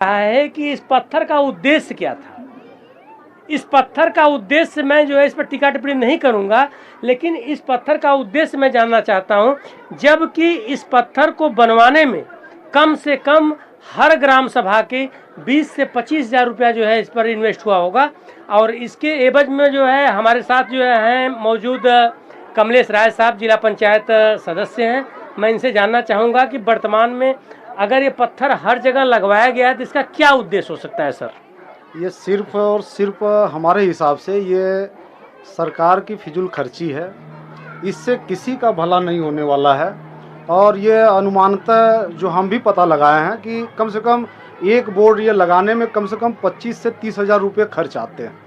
है कि इस पत्थर का उद्देश्य क्या था। इस पत्थर का उद्देश्य मैं जो है इस पर टीका टिप्पणी नहीं करूंगा, लेकिन इस पत्थर का उद्देश्य मैं जानना चाहता हूं। जबकि इस पत्थर को बनवाने में कम से कम हर ग्राम सभा के 20 से 25,000 रुपया जो है इस पर इन्वेस्ट हुआ होगा। और इसके एवज में जो है हमारे साथ जो है मौजूद कमलेश राय साहब जिला पंचायत सदस्य हैं। मैं इनसे जानना चाहूँगा कि वर्तमान में अगर ये पत्थर हर जगह लगवाया गया है तो इसका क्या उद्देश्य हो सकता है सर? ये सिर्फ और सिर्फ हमारे हिसाब से ये सरकार की फिजूल खर्ची है। इससे किसी का भला नहीं होने वाला है। और ये अनुमानतः जो हम भी पता लगाए हैं कि कम से कम एक बोर्ड ये लगाने में कम से कम 25 से 30,000 रुपये खर्च आते हैं।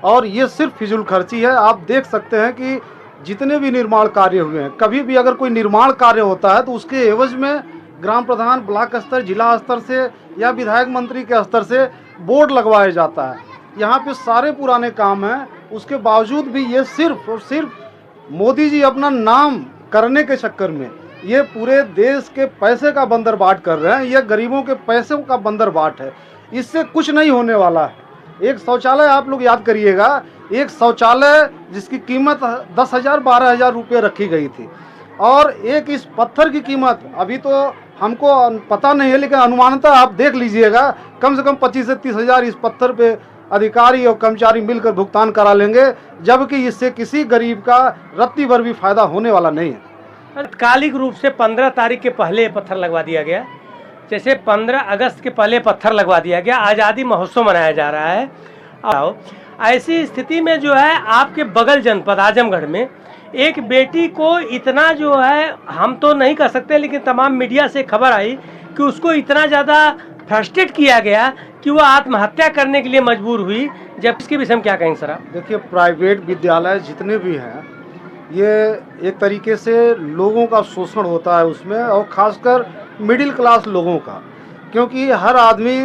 और ये सिर्फ फिजूल खर्ची है। आप देख सकते हैं कि जितने भी निर्माण कार्य हुए हैं, कभी भी अगर कोई निर्माण कार्य होता है तो उसके एवज में ग्राम प्रधान, ब्लॉक स्तर, जिला स्तर से या विधायक मंत्री के स्तर से बोर्ड लगवाया जाता है। यहाँ पे सारे पुराने काम हैं, उसके बावजूद भी ये सिर्फ और सिर्फ मोदी जी अपना नाम करने के चक्कर में ये पूरे देश के पैसे का बंदरबाट कर रहे हैं। ये गरीबों के पैसों का बंदरबाट है। इससे कुछ नहीं होने वाला है। एक शौचालय आप लोग याद करिएगा, एक शौचालय जिसकी कीमत 10,000 12,000 रुपये रखी गई थी, और एक इस पत्थर की कीमत अभी तो हमको पता नहीं है, लेकिन अनुमानतः आप देख लीजिएगा कम से कम 25 से 30,000 इस पत्थर पे अधिकारी और कर्मचारी मिलकर भुगतान करा लेंगे, जबकि इससे किसी गरीब का रत्ती भर भी फायदा होने वाला नहीं है। तात्कालिक रूप से 15 तारीख के पहले पत्थर लगवा दिया गया, जैसे 15 अगस्त के पहले पत्थर लगवा दिया गया। आज़ादी महोत्सव मनाया जा रहा है। और ऐसी स्थिति में जो है आपके बगल जनपद आजमगढ़ में एक बेटी को इतना जो है, हम तो नहीं कर सकते, लेकिन तमाम मीडिया से खबर आई कि उसको इतना ज़्यादा फ्रस्ट्रेट किया गया कि वो आत्महत्या करने के लिए मजबूर हुई। जब इसके विषय में क्या कहेंगे सर आप? देखिए, प्राइवेट विद्यालय जितने भी हैं ये एक तरीके से लोगों का शोषण होता है उसमें, और ख़ासकर मिडिल क्लास लोगों का। क्योंकि हर आदमी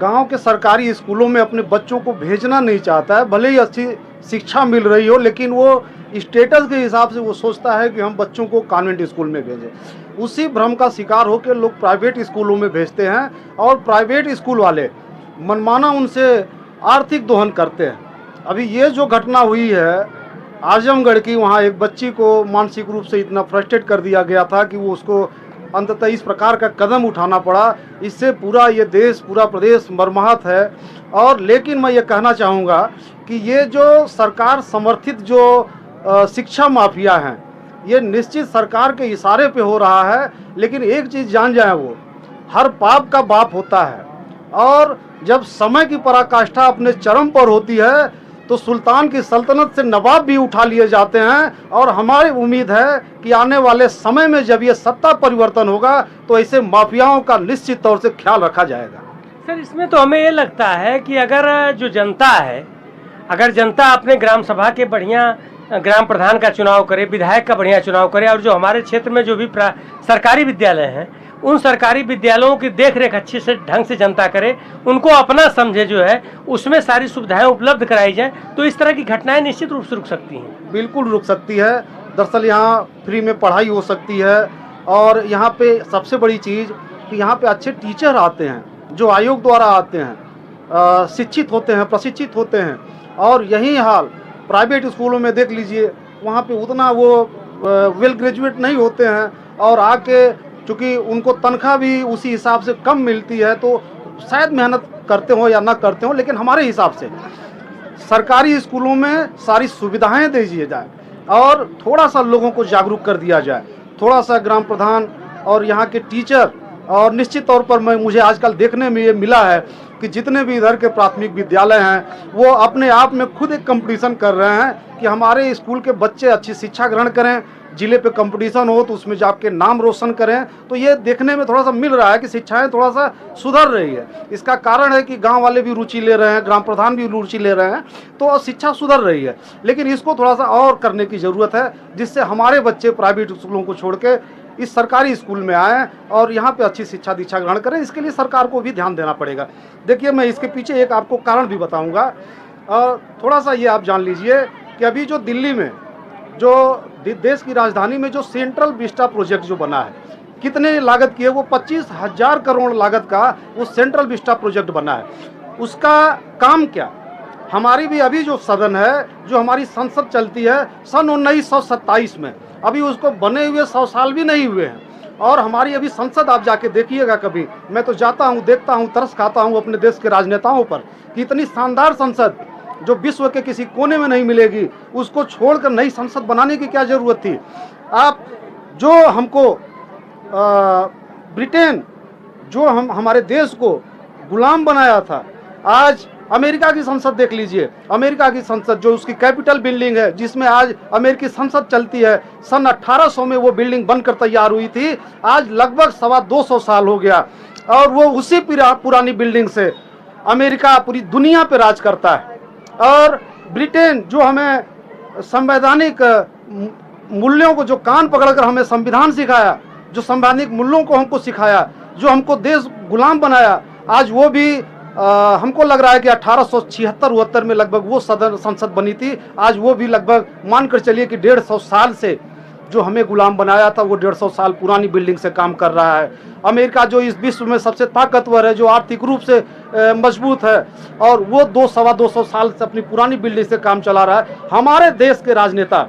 गांव के सरकारी स्कूलों में अपने बच्चों को भेजना नहीं चाहता है। भले ही अच्छी शिक्षा मिल रही हो, लेकिन वो स्टेटस के हिसाब से वो सोचता है कि हम बच्चों को कॉन्वेंट स्कूल में भेजें। उसी भ्रम का शिकार होकर लोग प्राइवेट स्कूलों में भेजते हैं, और प्राइवेट स्कूल वाले मनमाना उनसे आर्थिक दोहन करते हैं। अभी ये जो घटना हुई है आजमगढ़ की, वहाँ एक बच्ची को मानसिक रूप से इतना फ्रस्ट्रेट कर दिया गया था कि वो उसको अंततः इस प्रकार का कदम उठाना पड़ा। इससे पूरा ये देश, पूरा प्रदेश मर्माहत है। और लेकिन मैं ये कहना चाहूँगा कि ये जो सरकार समर्थित जो शिक्षा माफिया हैं, ये निश्चित सरकार के इशारे पे हो रहा है। लेकिन एक चीज़ जान जाए, वो हर पाप का बाप होता है। और जब समय की पराकाष्ठा अपने चरम पर होती है तो सुल्तान की सल्तनत से नवाब भी उठा लिए जाते हैं। और हमारी उम्मीद है कि आने वाले समय में जब ये सत्ता परिवर्तन होगा तो ऐसे माफियाओं का निश्चित तौर से ख्याल रखा जाएगा। सर, इसमें तो हमें ये लगता है कि अगर जो जनता है, अगर जनता अपने ग्राम सभा के बढ़िया ग्राम प्रधान का चुनाव करे, विधायक का बढ़िया चुनाव करे, और जो हमारे क्षेत्र में जो भी सरकारी विद्यालय हैं उन सरकारी विद्यालयों की देखरेख अच्छे से ढंग से जनता करे, उनको अपना समझे, जो है उसमें सारी सुविधाएं उपलब्ध कराई जाए, तो इस तरह की घटनाएं निश्चित रूप से रुक सकती हैं। बिल्कुल रुक सकती है। दरअसल यहाँ फ्री में पढ़ाई हो सकती है। और यहाँ पे सबसे बड़ी चीज़ कि यहाँ पे अच्छे टीचर आते हैं जो आयोग द्वारा आते हैं, शिक्षित होते हैं, प्रशिक्षित होते हैं। और यही हाल प्राइवेट स्कूलों में देख लीजिए, वहाँ पे उतना वो वेल ग्रेजुएट नहीं होते हैं, और आके चूँकि उनको तनख्वाह भी उसी हिसाब से कम मिलती है, तो शायद मेहनत करते हो या ना करते हो। लेकिन हमारे हिसाब से सरकारी स्कूलों में सारी सुविधाएं दी जाए और थोड़ा सा लोगों को जागरूक कर दिया जाए। थोड़ा सा ग्राम प्रधान और यहाँ के टीचर, और निश्चित तौर पर मुझे आजकल देखने में ये मिला है कि जितने भी इधर के प्राथमिक विद्यालय हैं वो अपने आप में खुद एक कंपटीशन कर रहे हैं कि हमारे स्कूल के बच्चे अच्छी शिक्षा ग्रहण करें, जिले पे कंपटीशन हो तो उसमें जाके नाम रोशन करें। तो ये देखने में थोड़ा सा मिल रहा है कि शिक्षाएं थोड़ा सा सुधर रही है। इसका कारण है कि गांव वाले भी रुचि ले रहे हैं, ग्राम प्रधान भी रुचि ले रहे हैं, तो शिक्षा सुधर रही है। लेकिन इसको थोड़ा सा और करने की ज़रूरत है, जिससे हमारे बच्चे प्राइवेट स्कूलों को छोड़ के इस सरकारी स्कूल में आएँ और यहाँ पे अच्छी शिक्षा दीक्षा ग्रहण करें। इसके लिए सरकार को भी ध्यान देना पड़ेगा। देखिए, मैं इसके पीछे एक आपको कारण भी बताऊँगा। थोड़ा सा ये आप जान लीजिए कि अभी जो दिल्ली में, जो देश की राजधानी में जो सेंट्रल विस्टा प्रोजेक्ट जो बना है, कितने लागत की है? वो 25,000 करोड़ लागत का वो सेंट्रल विस्टा प्रोजेक्ट बना है। उसका काम क्या? हमारी भी अभी जो सदन है, जो हमारी संसद चलती है सन 1927 में, अभी उसको बने हुए 100 साल भी नहीं हुए हैं। और हमारी अभी संसद आप जाके देखिएगा कभी, मैं तो जाता हूँ, देखता हूँ, तरस खाता हूँ अपने देश के राजनेताओं पर कि इतनी शानदार संसद जो विश्व के किसी कोने में नहीं मिलेगी, उसको छोड़कर नई संसद बनाने की क्या जरूरत थी? आप जो हमको ब्रिटेन जो हमारे देश को गुलाम बनाया था, आज अमेरिका की संसद देख लीजिए। अमेरिका की संसद जो उसकी कैपिटल बिल्डिंग है, जिसमें आज अमेरिकी संसद चलती है, सन 1800 में वो बिल्डिंग बनकर तैयार हुई थी। आज लगभग 225 साल हो गया और वो उसी पुरानी बिल्डिंग से अमेरिका पूरी दुनिया पे राज करता है। और ब्रिटेन जो हमें संवैधानिक मूल्यों को, जो कान पकड़कर हमें संविधान सिखाया, जो संवैधानिक मूल्यों को हमको सिखाया, जो हमको देश गुलाम बनाया, आज वो भी हमको लग रहा है कि 1876-78 में लगभग वो संसद बनी थी। आज वो भी लगभग मानकर चलिए कि 150 साल से जो हमें गुलाम बनाया था, वो 150 साल पुरानी बिल्डिंग से काम कर रहा है। अमेरिका जो इस विश्व में सबसे ताकतवर है, जो आर्थिक रूप से मजबूत है, और वो 200-225 साल से अपनी पुरानी बिल्डिंग से काम चला रहा है। हमारे देश के राजनेता,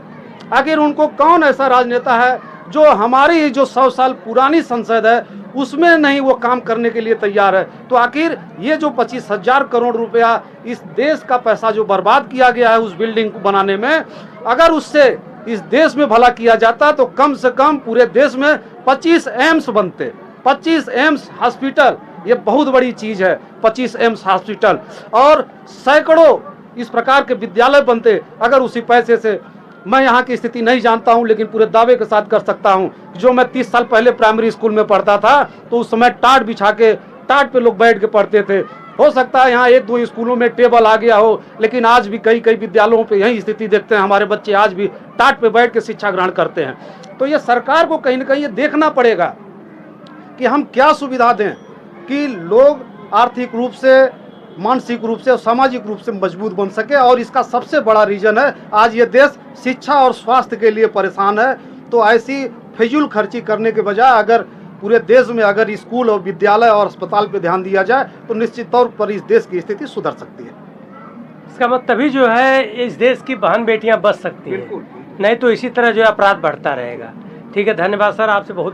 आखिर उनको कौन ऐसा राजनेता है जो हमारी जो 100 साल पुरानी संसद है उसमें नहीं वो काम करने के लिए तैयार है? तो आखिर ये जो 25,000 करोड़ रुपया इस देश का पैसा जो बर्बाद किया गया है उस बिल्डिंग को बनाने में, अगर उससे इस देश में भला किया जाता तो कम से कम पूरे देश में 25 एम्स बनते। 25 एम्स हॉस्पिटल, ये बहुत बड़ी चीज है। 25 एम्स हॉस्पिटल और सैकड़ों इस प्रकार के विद्यालय बनते अगर उसी पैसे से। मैं यहाँ की स्थिति नहीं जानता हूँ, लेकिन पूरे दावे के साथ कर सकता हूँ, जो मैं 30 साल पहले प्राइमरी स्कूल में पढ़ता था तो उस समय टाट बिछा के, टाट पे लोग बैठ के पढ़ते थे। हो सकता है यहाँ 1-2 स्कूलों में टेबल आ गया हो, लेकिन आज भी कई विद्यालयों पे यही स्थिति देखते हैं। हमारे बच्चे आज भी टाट पे बैठ के शिक्षा ग्रहण करते हैं। तो ये सरकार को कहीं ना कहीं ये देखना पड़ेगा कि हम क्या सुविधा दें कि लोग आर्थिक रूप से, मानसिक रूप से और सामाजिक रूप से मजबूत बन सके। और इसका सबसे बड़ा रीजन है आज ये देश शिक्षा और स्वास्थ्य के लिए परेशान है। तो ऐसी फिजूल खर्ची करने के बजाय अगर पूरे देश में अगर स्कूल और विद्यालय और अस्पताल पे ध्यान दिया जाए तो निश्चित तौर पर इस देश की स्थिति सुधर सकती है। इसका मतलब तभी जो है इस देश की बहन बेटियां बच सकती हैं, नहीं तो इसी तरह जो है अपराध बढ़ता रहेगा। ठीक है, धन्यवाद सर, आपसे बहुत